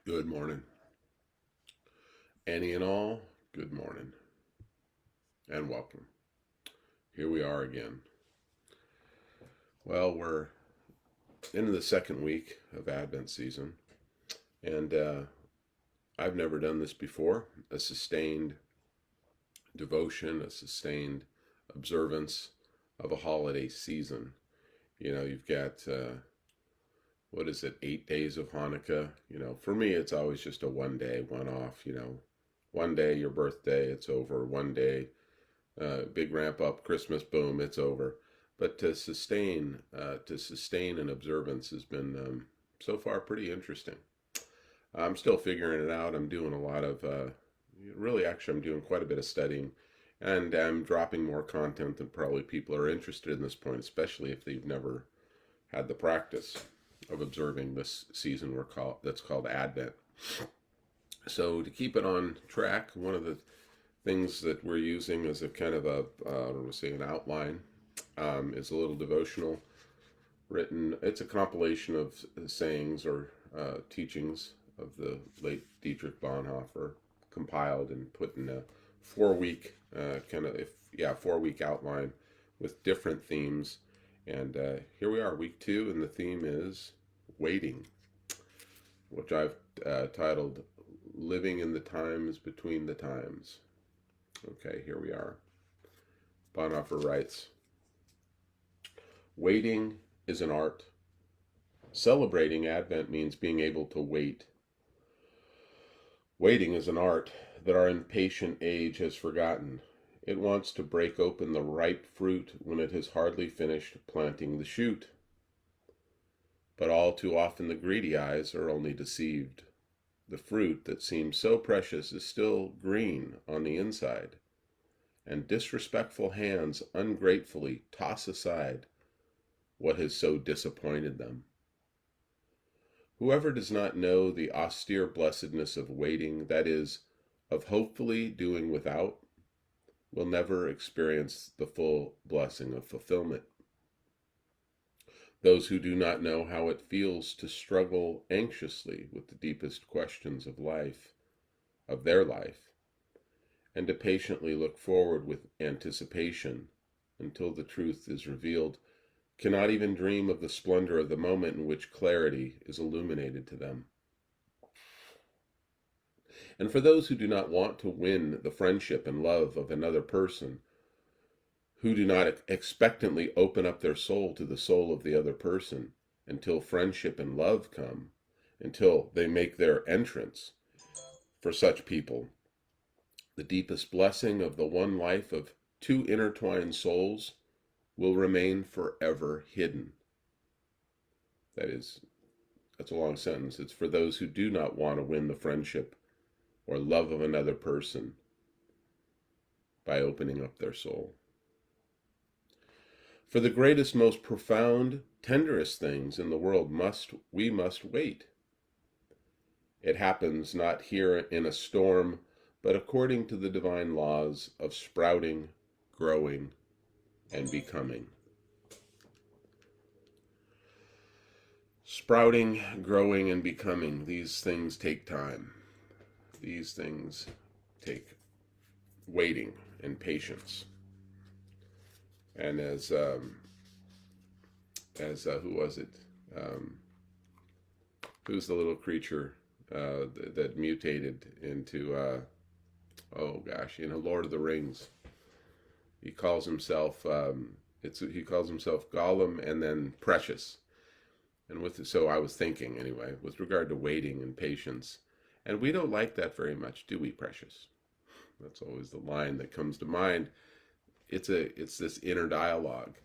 Good morning. Any and all, good morning and welcome. Here we are again. Well, we're into the second week of Advent season, and I've never done this before, a sustained devotion, a sustained observance of a holiday season. You've got, what is it, 8 days of Hanukkah? For me, it's always just a one day, one off, one day, your birthday, it's over. One day, big ramp up, Christmas, boom, it's over. But to sustain an observance has been so far pretty interesting. I'm still figuring it out. I'm doing a lot of really actually I'm doing quite a bit of studying, and I'm dropping more content than probably people are interested in this point, especially if they've never had the practice of observing this season that's called Advent. So to keep it on track, one of the things that we're using as a kind of a I don't want to say an outline is a little devotional written. It's a compilation of sayings or teachings of the late Dietrich Bonhoeffer, compiled and put in a 4 week 4 week outline with different themes. And here we are, week two, and the theme is waiting, which I've titled "Living in the Times Between the Times." Okay, here we are. Bonhoeffer writes, "Waiting is an art. Celebrating Advent means being able to wait. Waiting is an art that our impatient age has forgotten. It wants to break open the ripe fruit when it has hardly finished planting the shoot. But all too often the greedy eyes are only deceived. The fruit that seems so precious is still green on the inside, and disrespectful hands ungratefully toss aside what has so disappointed them. Whoever does not know the austere blessedness of waiting, that is, of hopefully doing without, will never experience the full blessing of fulfillment. Those who do not know how it feels to struggle anxiously with the deepest questions of their life, and to patiently look forward with anticipation until the truth is revealed, cannot even dream of the splendor of the moment in which clarity is illuminated to them. And for those who do not want to win the friendship and love of another person, who do not expectantly open up their soul to the soul of the other person until friendship and love come, until they make their entrance, for such people, the deepest blessing of the one life of two intertwined souls will remain forever hidden." That's a long sentence. It's for those who do not want to win the friendship or love of another person by opening up their soul. For the greatest, most profound, tenderest things in the world we must wait. It happens not here in a storm, but according to the divine laws of sprouting, growing, and becoming. Sprouting, growing, and becoming, these things take time. These things take waiting and patience. And as who was it? Who's the little creature that mutated into Lord of the Rings? He calls himself Gollum and then Precious. And so I was thinking anyway, with regard to waiting and patience, and we don't like that very much, do we, Precious? That's always the line that comes to mind. It's this inner dialogue.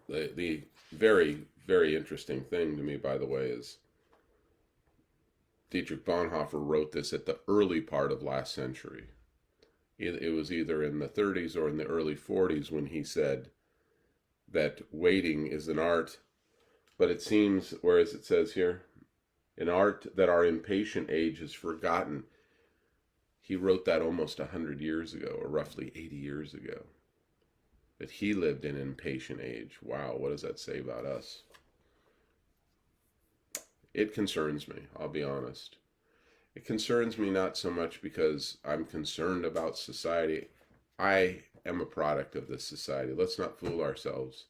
The very, very interesting thing to me, by the way, is Dietrich Bonhoeffer wrote this at the early part of last century. It was either in the 30s or in the early 40s when he said that waiting is an art, but it seems, whereas it says here, an art that our impatient age has forgotten. He wrote that almost 100 years ago, or roughly 80 years ago. That he lived in an impatient age. Wow, what does that say about us? It concerns me, I'll be honest. It concerns me not so much because I'm concerned about society. I am a product of this society. Let's not fool ourselves.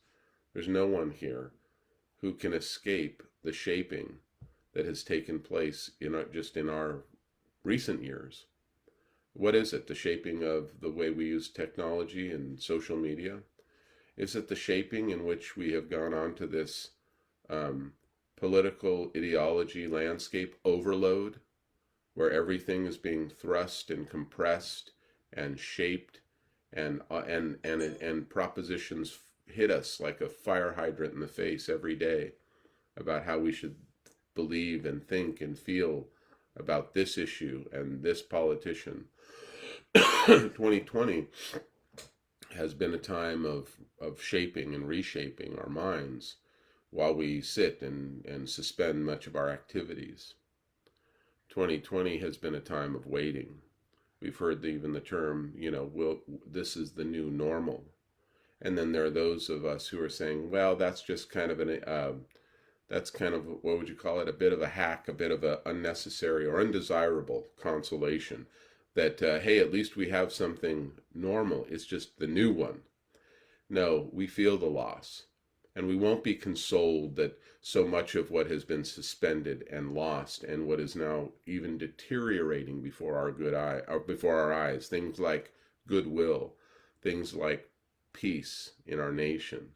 There's no one here who can escape the shaping that has taken place just in our recent years. What is it? The shaping of the way we use technology and social media? Is it the shaping in which we have gone on to this um, political ideology landscape overload, where everything is being thrust and compressed and shaped, and propositions hit us like a fire hydrant in the face every day about how we should believe and think and feel about this issue and this politician. 2020 has been a time of shaping and reshaping our minds while we sit and suspend much of our activities. 2020 has been a time of waiting. We've heard even the term, this is the new normal. And then there are those of us who are saying, well, that's just kind of that's kind of, what would you call it? A bit of a hack, a bit of a unnecessary or undesirable consolation that, hey, at least we have something normal. It's just the new one. No, we feel the loss. And we won't be consoled that so much of what has been suspended and lost and what is now even deteriorating before our eyes, things like goodwill, things like peace in our nation,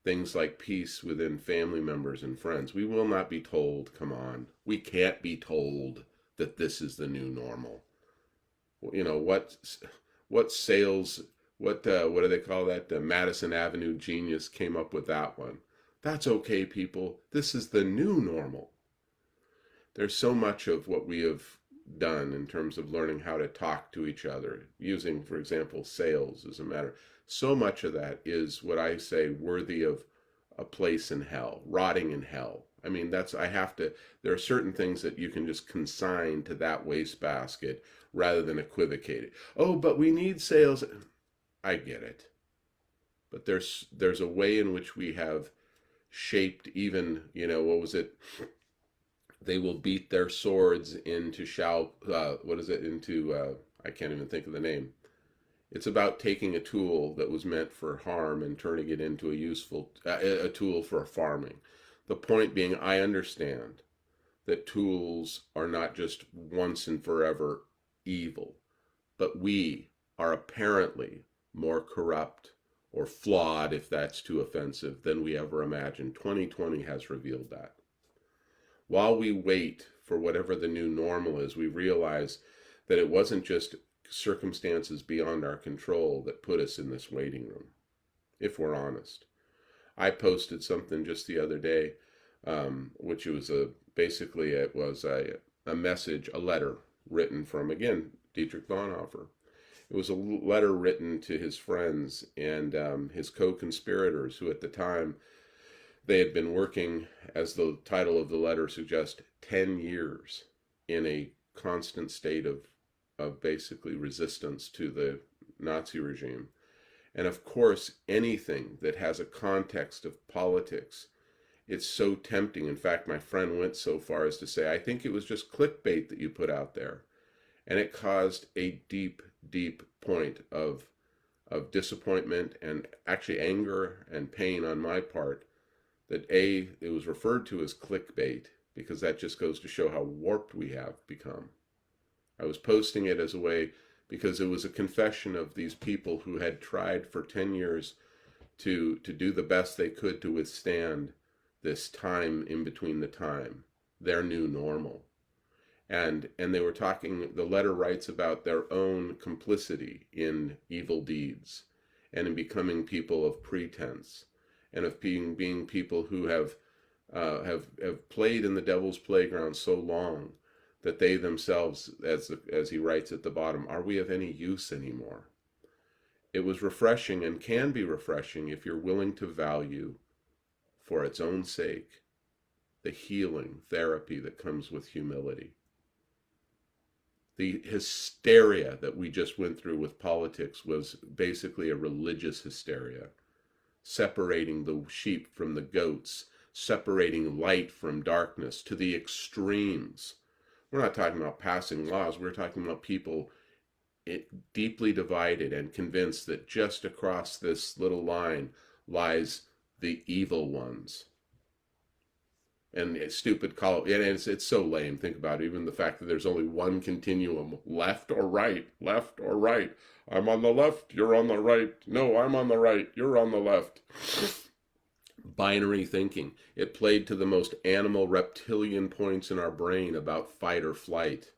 things like peace within family members and friends. We will not be told, come on, we can't be told that this is the new normal. What sales, what do they call that? The Madison Avenue genius came up with that one. That's okay, people. This is the new normal. There's so much of what we have done in terms of learning how to talk to each other, using, for example, sales as a matter. So much of that is what I say worthy of a place in hell, rotting in hell. I mean, there are certain things that you can just consign to that wastebasket rather than equivocate it. Oh, but we need sales. I get it. But there's a way in which we have shaped even, what was it? They will beat their swords into I can't even think of the name. It's about taking a tool that was meant for harm and turning it into a tool for farming. The point being, I understand that tools are not just once and forever evil, but we are apparently more corrupt or flawed, if that's too offensive, than we ever imagined. 2020 has revealed that. While we wait for whatever the new normal is, we realize that it wasn't just circumstances beyond our control that put us in this waiting room, if we're honest. I posted something just the other day, which was basically it was a message, a letter written from, again, Dietrich Bonhoeffer. It was a letter written to his friends and his co-conspirators, who at the time, they had been working, as the title of the letter suggests, 10 years in a constant state of basically resistance to the Nazi regime. And of course, anything that has a context of politics, it's so tempting. In fact, my friend went so far as to say, I think it was just clickbait that you put out there. And it caused a deep, deep point of disappointment and actually anger and pain on my part that it was referred to as clickbait, because that just goes to show how warped we have become. I was posting it as a way because it was a confession of these people who had tried for 10 years to do the best they could to withstand this time in between the time, their new normal. And they were talking, the letter writes about their own complicity in evil deeds and in becoming people of pretense and of being people who have played in the devil's playground so long that they themselves, as he writes at the bottom, are we of any use anymore? It was refreshing, and can be refreshing if you're willing to value, for its own sake, the healing therapy that comes with humility. The hysteria that we just went through with politics was basically a religious hysteria, separating the sheep from the goats, separating light from darkness to the extremes. We're not talking about passing laws. We're talking about people deeply divided and convinced that just across this little line lies the evil ones. And it's stupid call it, and it's so lame. Think about it. Even the fact that there's only one continuum, left or right, left or right. I'm on the left, you're on the right. No, I'm on the right, you're on the left. Binary thinking. It played to the most animal reptilian points in our brain about fight or flight.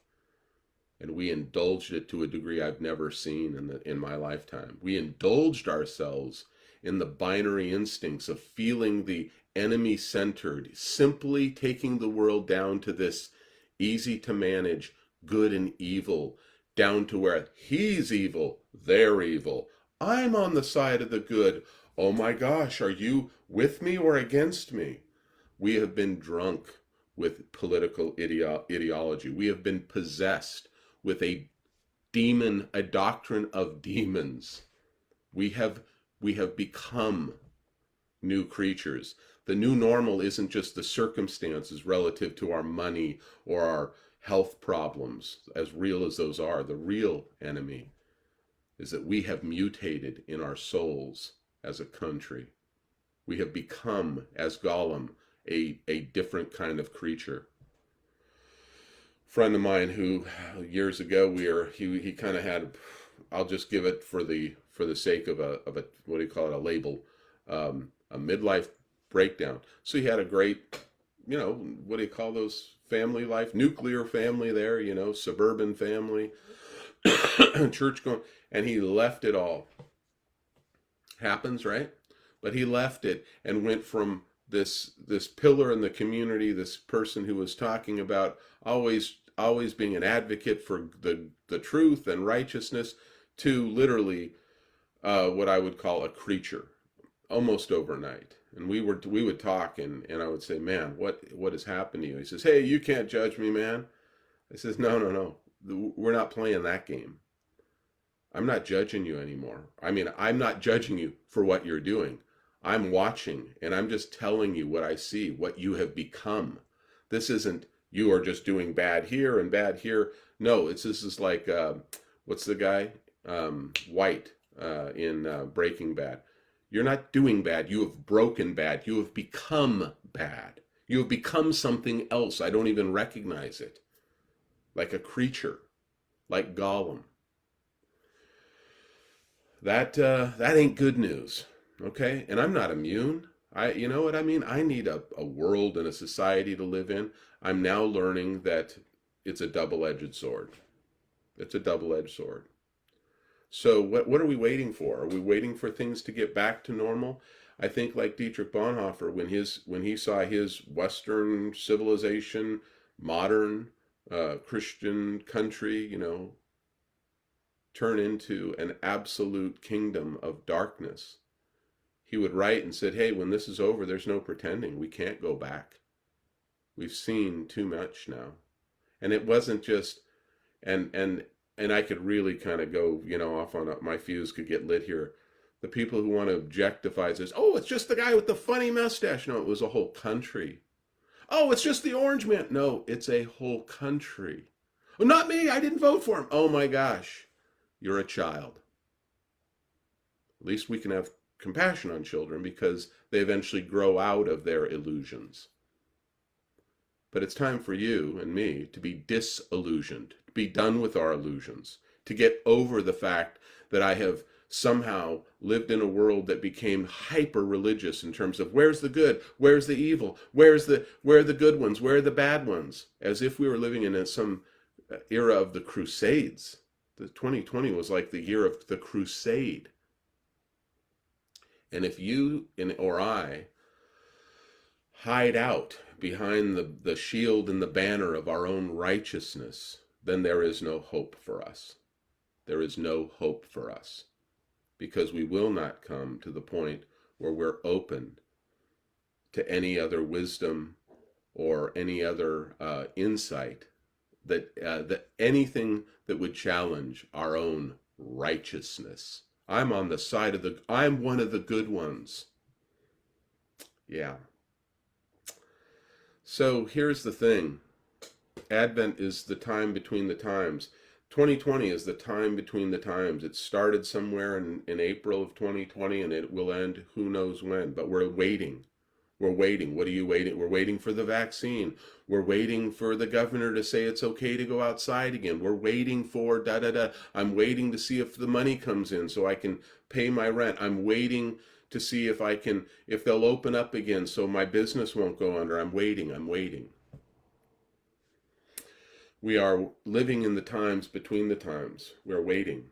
And we indulged it to a degree I've never seen in my lifetime. We indulged ourselves in the binary instincts of feeling the enemy-centered, simply taking the world down to this easy to manage good and evil, down to where he's evil, they're evil. I'm on the side of the good. Oh my gosh, are you with me or against me? We have been drunk with political ideology. We have been possessed with a demon, a doctrine of demons. We have become new creatures. The new normal isn't just the circumstances relative to our money or our health problems, as real as those are. The real enemy is that we have mutated in our souls as a country. We have become, as Gollum, a different kind of creature. Friend of mine who years ago he kind of had, I'll just give it for the sake of a what do you call it, a label, a midlife breakdown. So he had a great, what do you call those family life, nuclear family there, suburban family, church going, and he left it all. Happens, right? But he left it and went from this pillar in the community, this person who was talking about always being an advocate for the truth and righteousness, to literally what I would call a creature, almost overnight. And we would talk, and I would say, man, what has happened to you? He says, hey, you can't judge me, man. I says, no, we're not playing that game. I'm not judging you anymore. I mean, I'm not judging you for what you're doing. I'm watching, and I'm just telling you what I see, what you have become. This isn't you are just doing bad here and bad here. No, this is like, what's the guy? White in Breaking Bad. You're not doing bad. You have broken bad. You have become bad. You have become something else. I don't even recognize it. Like a creature, like Gollum. That ain't good news, okay? And I'm not immune. You know what I mean? I need a world and a society to live in. I'm now learning that it's a double-edged sword. It's a double-edged sword. So what are we waiting for? Are we waiting for things to get back to normal? I think like Dietrich Bonhoeffer, when he saw his Western civilization, modern Christian country, turn into an absolute kingdom of darkness, he would write and said, hey, when this is over, there's no pretending. We can't go back. We've seen too much now. And it wasn't just, and I could really kind of go, off on my fuse could get lit here. The people who want to objectify this, oh, it's just the guy with the funny mustache. No, it was a whole country. Oh, it's just the orange man. No, it's a whole country. Oh, not me. I didn't vote for him. Oh my gosh, you're a child. At least we can have compassion on children because they eventually grow out of their illusions. But it's time for you and me to be disillusioned, to be done with our illusions, to get over the fact that I have somehow lived in a world that became hyper-religious in terms of where's the good, where's the evil, where are the good ones, where are the bad ones, as if we were living in some era of the Crusades. The 2020 was like the year of the crusade. And if you or I hide out behind the shield and the banner of our own righteousness, then there is no hope for us. There is no hope for us, because we will not come to the point where we're open to any other wisdom or any other insight, that anything that would challenge our own righteousness. I'm on the side I'm one of the good ones. Yeah. So here's the thing. Advent is the time between the times. 2020 is the time between the times. It started somewhere in April of 2020 and it will end who knows when. But we're waiting. We're waiting. What are you waiting? We're waiting for the vaccine. We're waiting for the governor to say it's okay to go outside again. We're waiting for da da da. I'm waiting to see if the money comes in so I can pay my rent. I'm waiting to see if they'll open up again so my business won't go under. I'm waiting. I'm waiting. We are living in the times between the times. We're waiting.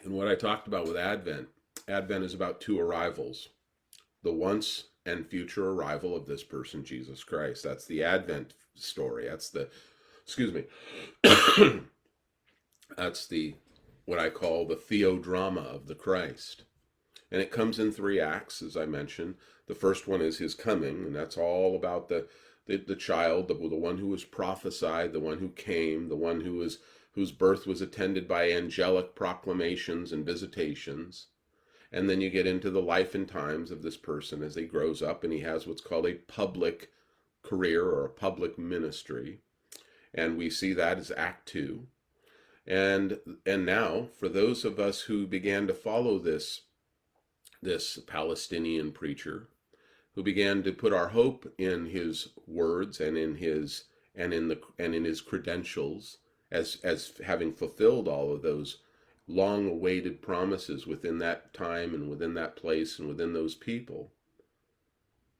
And what I talked about with Advent, Advent is about two arrivals: the once and future arrival of this person, Jesus Christ. That's the Advent story. Excuse me, that's what I call the theodrama of the Christ. And it comes in 3 acts, as I mentioned. The first one is his coming, and that's all about the child, the one who was prophesied, the one who came, the one whose birth was attended by angelic proclamations and visitations. And then you get into the life and times of this person as he grows up, and he has what's called a public career or a public ministry. And we see that as Act 2. And now, for those of us who began to follow this Palestinian preacher, who began to put our hope in his words and in his credentials as having fulfilled all of those long-awaited promises within that time and within that place and within those people.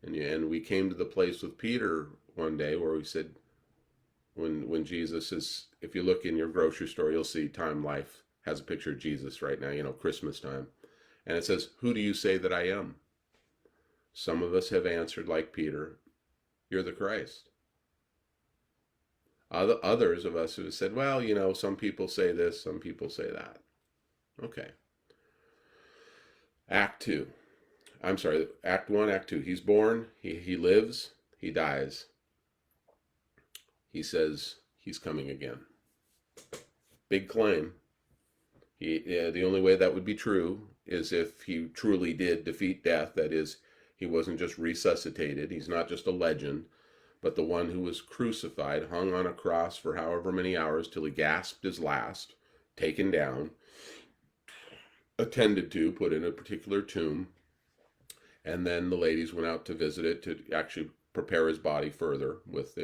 And we came to the place with Peter one day where we said, when Jesus is, if you look in your grocery store, you'll see Time Life has a picture of Jesus right now, Christmas time. And it says, who do you say that I am? Some of us have answered like Peter, you're the Christ. Others of us have said, well, some people say this, some people say that. Okay. Act 1, Act 2. He's born, he lives, he dies. He says he's coming again. Big claim. The only way that would be true is if he truly did defeat death. That is, he wasn't just resuscitated. He's not just a legend, but the one who was crucified, hung on a cross for however many hours till he gasped his last, taken down, attended to, put in a particular tomb, and then the ladies went out to visit it to actually prepare his body further with,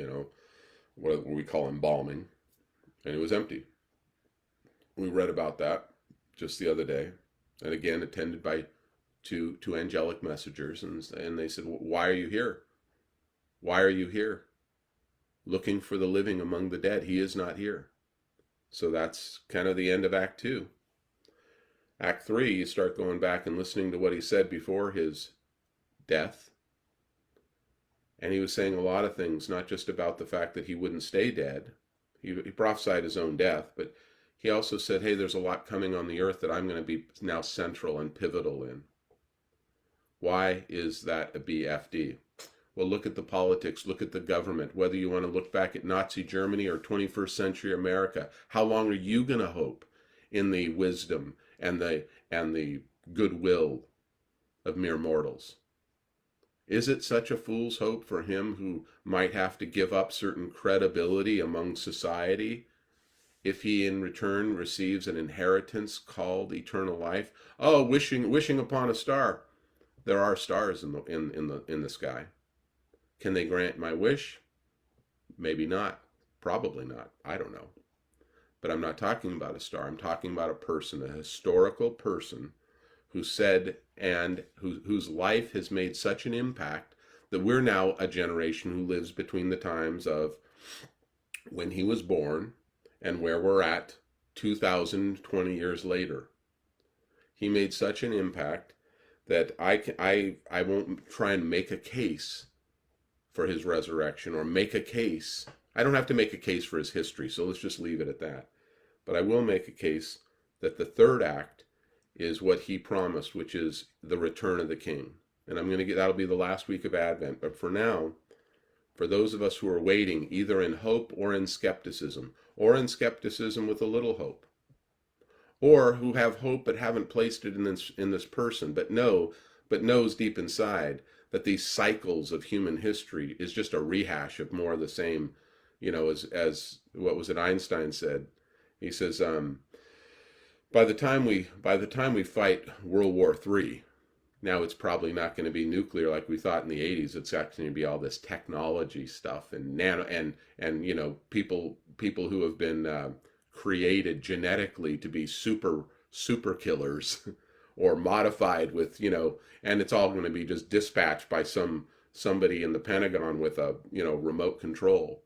what we call embalming, and it was empty. We read about that just the other day, and again attended by two angelic messengers, and they said, why are you here? Why are you here? Looking for the living among the dead. He is not here. So that's kind of the end of Act 2. Act 3, you start going back and listening to what he said before his death. And he was saying a lot of things, not just about the fact that he wouldn't stay dead. He prophesied his own death, but he also said, hey, there's a lot coming on the earth that I'm going to be now central and pivotal in. Why is that a BFD? Well, look at the politics, look at the government, whether you want to look back at Nazi Germany or 21st century America. How long are you going to hope in the wisdom and the goodwill of mere mortals? Is it such a fool's hope for him who might have to give up certain credibility among society if he in return receives an inheritance called eternal life? Oh, wishing upon a star. There are stars in the sky. Can they grant my wish? Maybe not. Probably not. I don't know. But I'm not talking about a star. I'm talking about a person, a historical person who said and whose life has made such an impact that we're now a generation who lives between the times of when he was born and where we're at 2020 years later. He made such an impact that I won't try and make a case for his resurrection or make a case. I don't have to make a case for his history, so let's just leave it at that. But I will make a case that the third act is what he promised, which is the return of the King. And that'll be the last week of Advent. But for now, for those of us who are waiting, either in hope or in skepticism with a little hope, or who have hope but haven't placed it in this person, but knows deep inside that these cycles of human history is just a rehash of more of the same, as what was it Einstein said. He says, by the time we fight World War III, now it's probably not going to be nuclear like we thought in the 80s. It's actually going to be all this technology stuff and nano and people who have been created genetically to be super killers or modified with, and it's all going to be just dispatched by somebody in the Pentagon with a, remote control.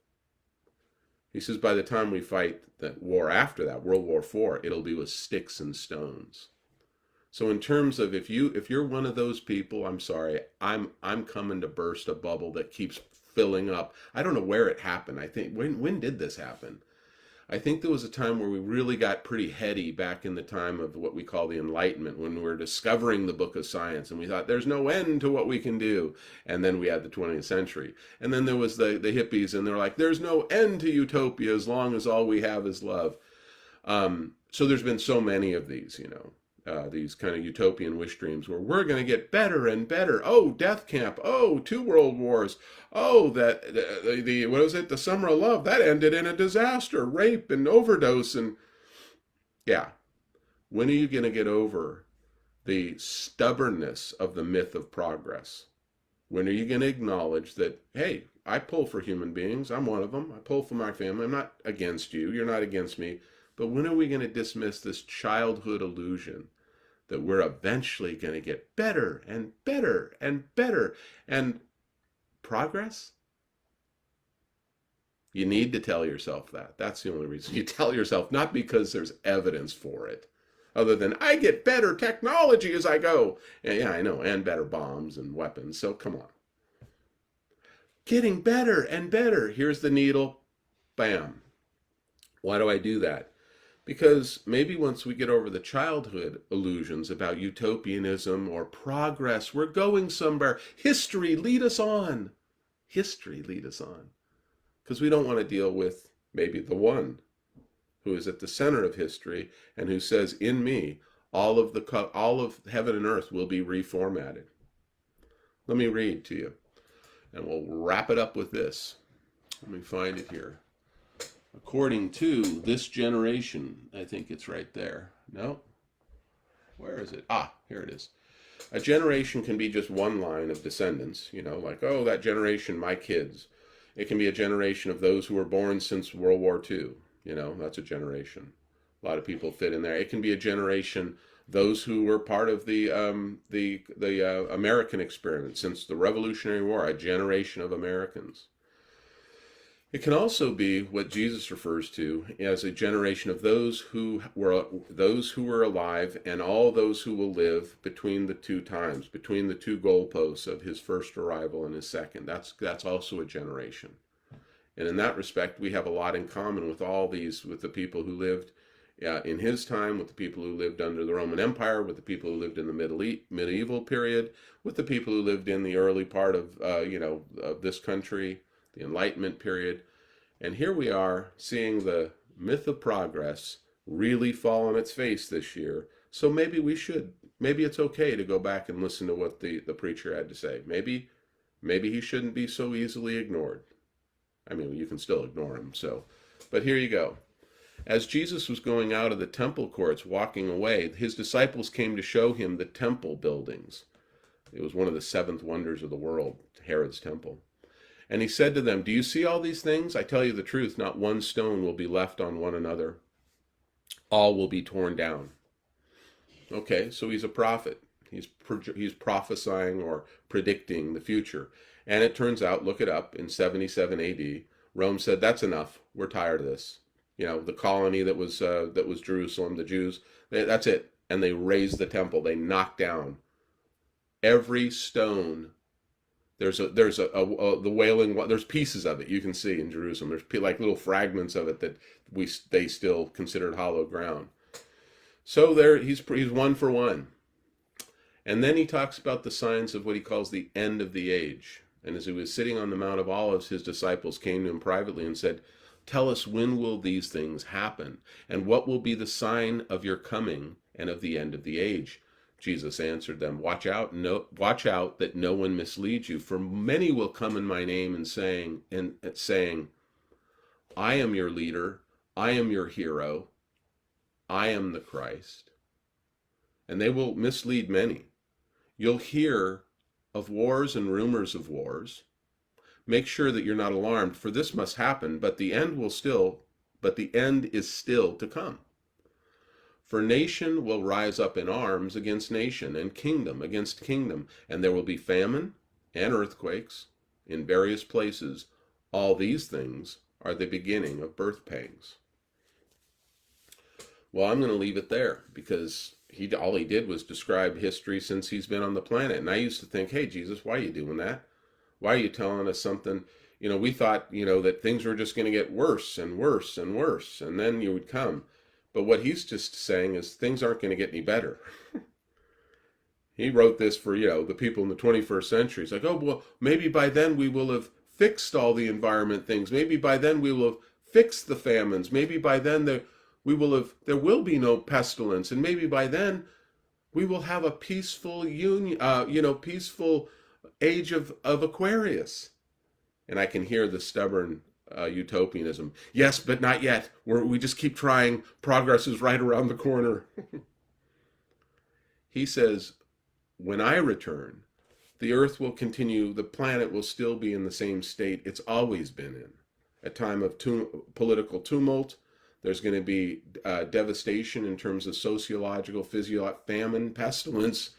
He says by the time we fight the war after that, World War IV, it'll be with sticks and stones. So in terms of if you're one of those people, I'm sorry, I'm coming to burst a bubble that keeps filling up. I don't know where it happened. I think when did this happen? I think there was a time where we really got pretty heady back in the time of what we call the Enlightenment, when we were discovering the book of science, and we thought there's no end to what we can do. And then we had the 20th century. And then there was the hippies, and they're like, there's no end to utopia as long as all we have is love. So there's been so many of these, these kind of utopian wish dreams where we're going to get better and better. Oh, death camp. Oh, 2 world wars. Oh, that the what was it? The summer of love that ended in a disaster, rape and overdose, and yeah. When are you going to get over the stubbornness of the myth of progress? When are you going to acknowledge that, hey, I pull for human beings. I'm one of them. I pull for my family. I'm not against you. You're not against me. But when are we going to dismiss this childhood illusion that we're eventually going to get better and better and better? And progress? You need to tell yourself that. That's the only reason you tell yourself, not because there's evidence for it, other than I get better technology as I go. Yeah, I know, and better bombs and weapons, so come on. Getting better and better. Here's the needle. Bam. Why do I do that? Because maybe once we get over the childhood illusions about utopianism or progress, we're going somewhere. History, lead us on. History, lead us on. Because we don't want to deal with maybe the one who is at the center of history and who says, in me, all of heaven and earth will be reformatted. Let me read to you, and we'll wrap it up with this. Let me find it here. According to this generation, I think it's right there. No? Where is it? Here it is. A generation can be just one line of descendants, like, oh, that generation, my kids. It can be a generation of those who were born since World War II. That's a generation. A lot of people fit in there. It can be a generation, those who were part of the American experiment since the Revolutionary War, a generation of Americans. It can also be what Jesus refers to as a generation of those who were alive and all those who will live between the two times, between the two goalposts of his first arrival and his second. That's also a generation. And in that respect, we have a lot in common with all these, with the people who lived in his time, with the people who lived under the Roman Empire, with the people who lived in the medieval period, with the people who lived in the early part of of this country, the Enlightenment period. And here we are seeing the myth of progress really fall on its face this year. So maybe it's okay to go back and listen to what the preacher had to say. Maybe he shouldn't be so easily ignored. I mean, you can still ignore him. But here you go. As Jesus was going out of the temple courts, walking away, his disciples came to show him the temple buildings. It was one of the 7th wonders of the world, Herod's temple. And he said to them, do you see all these things? I tell you the truth, not one stone will be left on one another. All will be torn down. Okay, so he's a prophet. He's prophesying or predicting the future. And it turns out, look it up, in 77 AD, Rome said, that's enough. We're tired of this. The colony that was Jerusalem, the Jews, that's it. And they razed the temple. They knocked down every stone. There's the Wailing, there's pieces of it you can see in Jerusalem. There's like little fragments of it that they still considered hollow ground. So he's one for one. And then he talks about the signs of what he calls the end of the age. And as he was sitting on the Mount of Olives, his disciples came to him privately and said, Tell us, when will these things happen? And what will be the sign of your coming and of the end of the age? Jesus answered them, watch out that no one misleads you, for many will come in my name and saying, I am your leader, I am your hero, I am the Christ. And they will mislead many. You'll hear of wars and rumors of wars. Make sure that you're not alarmed, for this must happen, but the end is still to come. For nation will rise up in arms against nation, and kingdom against kingdom, and there will be famine and earthquakes in various places. All these things are the beginning of birth pangs. Well, I'm going to leave it there, because all he did was describe history since he's been on the planet. And I used to think, hey, Jesus, why are you doing that? Why are you telling us something? We thought, that things were just going to get worse and worse and worse, and then you would come. But what he's just saying is things aren't going to get any better. He wrote this for, the people in the 21st century. It's like, oh, well, maybe by then we will have fixed all the environment things. Maybe by then we will have fixed the famines. Maybe by then there will be no pestilence. And maybe by then we will have a peaceful peaceful age of Aquarius. And I can hear the stubborn utopianism. Yes, but not yet. We just keep trying. Progress is right around the corner. He says, when I return, the earth will continue, the planet will still be in the same state it's always been in. A time of political tumult. There's going to be devastation in terms of sociological, physiological, famine, pestilence.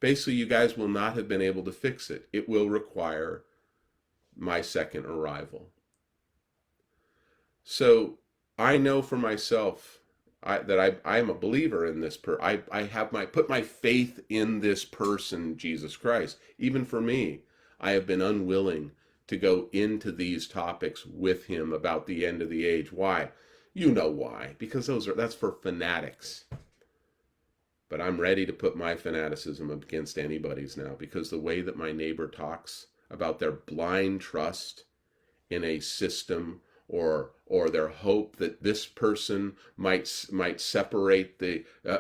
Basically, you guys will not have been able to fix it. It will require my second arrival. So I know for myself that I'm a believer in this. I have put my faith in this person, Jesus Christ. Even for me, I have been unwilling to go into these topics with him about the end of the age. Why? You know why? Because that's for fanatics. But I'm ready to put my fanaticism against anybody's now, because the way that my neighbor talks about their blind trust in a system, or their hope that this person might separate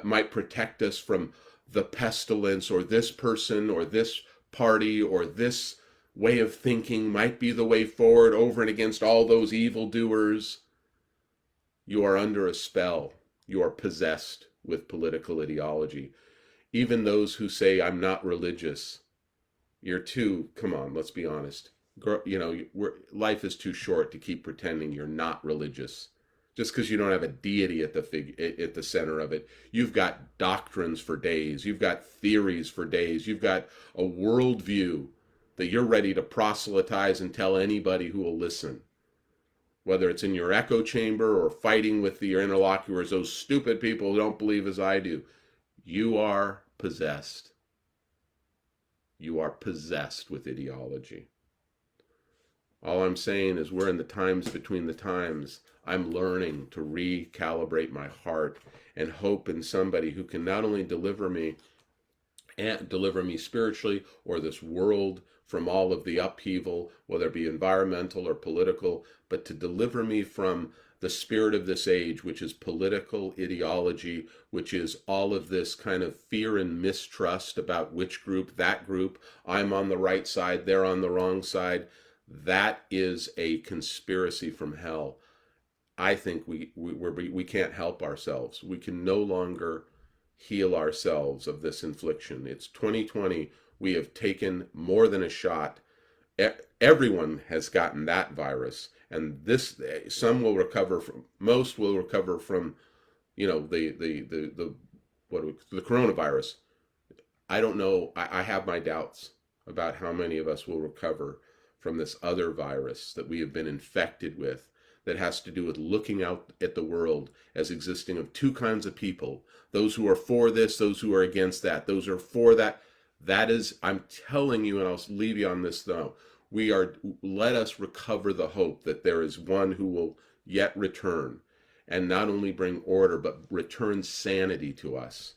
might protect us from the pestilence, or this person or this party or this way of thinking might be the way forward over and against all those evildoers. You are under a spell. You are possessed with political ideology. Even those who say, I'm not religious, come on, let's be honest. Life is too short to keep pretending you're not religious. Just because you don't have a deity at the center of it. You've got doctrines for days. You've got theories for days. You've got a worldview that you're ready to proselytize and tell anybody who will listen. Whether it's in your echo chamber or fighting with your interlocutors, those stupid people who don't believe as I do. You are possessed. You are possessed with ideology. All I'm saying is we're in the times between the times. I'm learning to recalibrate my heart and hope in somebody who can not only deliver me spiritually or this world from all of the upheaval, whether it be environmental or political, but to deliver me from the spirit of this age, which is political ideology, which is all of this kind of fear and mistrust about which group, that group, I'm on the right side, they're on the wrong side. That is a conspiracy from hell. I think we can't help ourselves. We can no longer heal ourselves of this infliction. It's 2020. We have taken more than a shot. Everyone has gotten that virus, and some will recover from. Most will recover from, the coronavirus. I don't know. I have my doubts about how many of us will recover from this other virus that we have been infected with, that has to do with looking out at the world as existing of two kinds of people. Those who are for this, those who are against that, those who are for that. That is, I'm telling you, and I'll leave you on this though, let us recover the hope that there is one who will yet return, and not only bring order, but return sanity to us.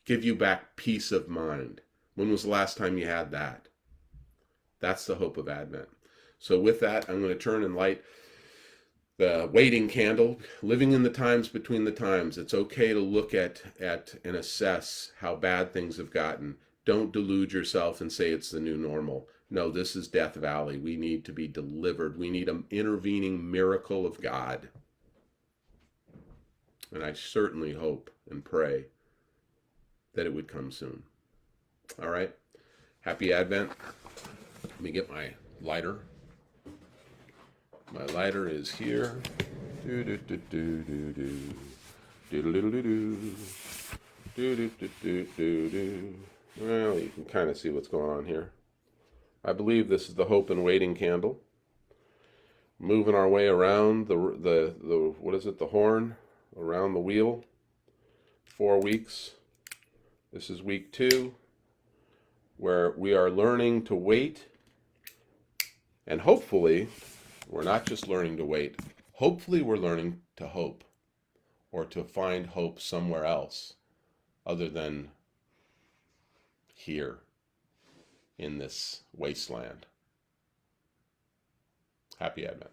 Give you back peace of mind. When was the last time you had that? That's the hope of Advent. So with that, I'm going to turn and light The waiting candle, living in the times between the times. It's okay to look at and assess how bad things have gotten. Don't delude yourself and say it's the new normal. No, this is Death Valley. We need to be delivered. We need an intervening miracle of God. And I certainly hope and pray that it would come soon. All right. Happy Advent. Let me get my lighter. My lighter is here. Do do do do do do. Do do do do do. Do do do do do do. Well, you can kind of see what's going on here. I believe this is the hope and waiting candle. Moving our way around the what is it? The horn around the wheel. 4 weeks. This is week 2, where we are learning to wait, and hopefully, we're not just learning to wait. Hopefully, we're learning to hope, or to find hope somewhere else other than here in this wasteland. Happy Advent.